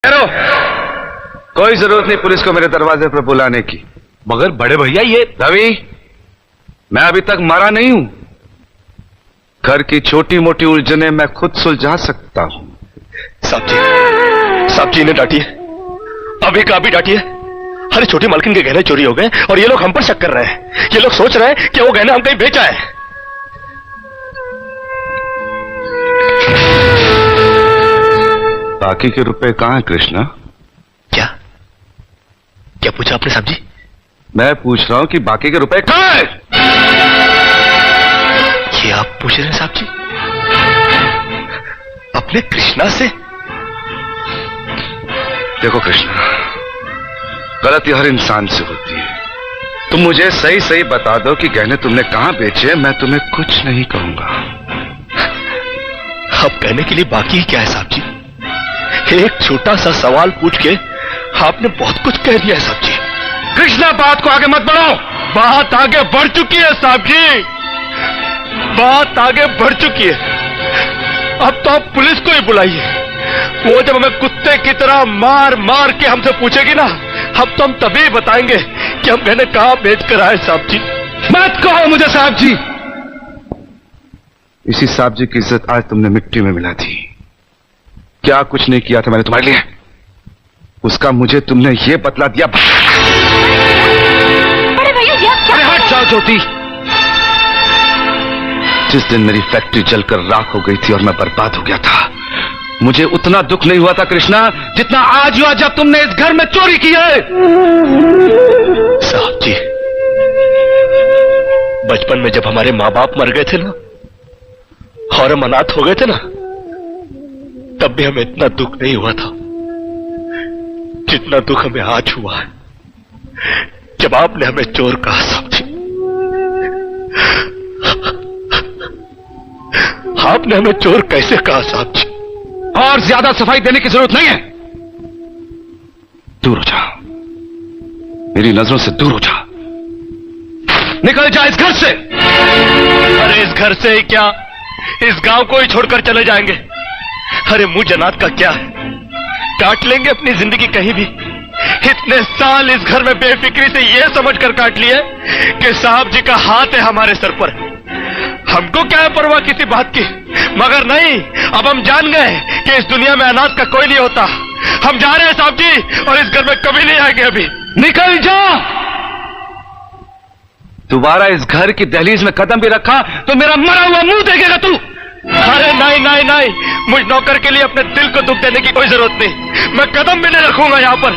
ठहरो, कोई जरूरत नहीं पुलिस को मेरे दरवाजे पर बुलाने की। मगर बड़े भैया ये रवि, मैं अभी तक मरा नहीं हूं। घर की छोटी मोटी उलझने मैं खुद सुलझा सकता हूं। साहब जी ने डांटी है, अभी का भी डांटी है। अरे छोटी मालकिन के गहने चोरी हो गए और ये लोग हम पर शक कर रहे हैं। ये लोग सोच रहे हैं कि वो गहने हम कहीं बेचा है। बाकी के रुपए कहां है कृष्णा? क्या क्या पूछा आपने साहब जी? मैं पूछ रहा हूं कि बाकी के रुपए कहां है? ये आप पूछ रहे हैं साहब जी अपने कृष्णा से? देखो कृष्णा, गलती हर इंसान से होती है। तुम मुझे सही सही बता दो कि गहने तुमने कहां बेचे, मैं तुम्हें कुछ नहीं कहूंगा। अब कहने के लिए बाकी ही क्या है साहब जी? एक छोटा सा सवाल पूछ के आपने बहुत कुछ कह दिया है साहब जी। कृष्णा, बात को आगे मत बढ़ाओ। बात आगे बढ़ चुकी है साहब जी, बात आगे बढ़ चुकी है। अब तो आप पुलिस को ही बुलाइए। वो जब हमें कुत्ते की तरह मार मार के हमसे पूछेगी ना, अब तो हम तभी बताएंगे कि हम गहने कहां बेच कर आए साहब जी। मत कहो मुझे साहब जी। इसी साहब जी की इज्जत आज तुमने मिट्टी में मिला दी। क्या कुछ नहीं किया था मैंने तुम्हारे लिए, उसका मुझे तुमने ये बतला दिया। बड़े भैया ये क्या? अरे हट जाओ ज्योति। जिस दिन मेरी फैक्ट्री जलकर राख हो गई थी और मैं बर्बाद हो गया था, मुझे उतना दुख नहीं हुआ था कृष्णा जितना आज हुआ जब तुमने इस घर में चोरी की है। साहब जी, बचपन में जब हमारे माँ बाप मर गए थे ना और हम अनाथ हो गए थे ना, तब भी हमें इतना दुख नहीं हुआ था जितना दुख हमें आज हुआ है जब आपने हमें चोर कहा साहब जी। आपने हमें चोर कैसे कहा साहब जी? और ज्यादा सफाई देने की जरूरत नहीं है। दूर हो जा, मेरी नजरों से दूर हो जा। निकल जा इस घर से। अरे इस घर से ही क्या, इस गांव को ही छोड़कर चले जाएंगे। अरे मुंह जनात का क्या है, काट लेंगे अपनी जिंदगी कहीं भी। इतने साल इस घर में बेफिक्री से ये समझकर काट लिए कि साहब जी का हाथ है हमारे सर पर। हमको क्या है परवाह किसी बात की, मगर नहीं, अब हम जान गए कि इस दुनिया में अनाथ का कोई नहीं होता। हम जा रहे हैं साहब जी और इस घर में कभी नहीं आएंगे। अभी निकल जा। दोबारा इस घर की दहलीज में कदम भी रखा तो मेरा मरा हुआ मुंह देखेगा तू। अरे नहीं नहीं नहीं, मुझ नौकर के लिए अपने दिल को दुख देने की कोई जरूरत नहीं। मैं कदम भी नहीं रखूंगा यहाँ पर।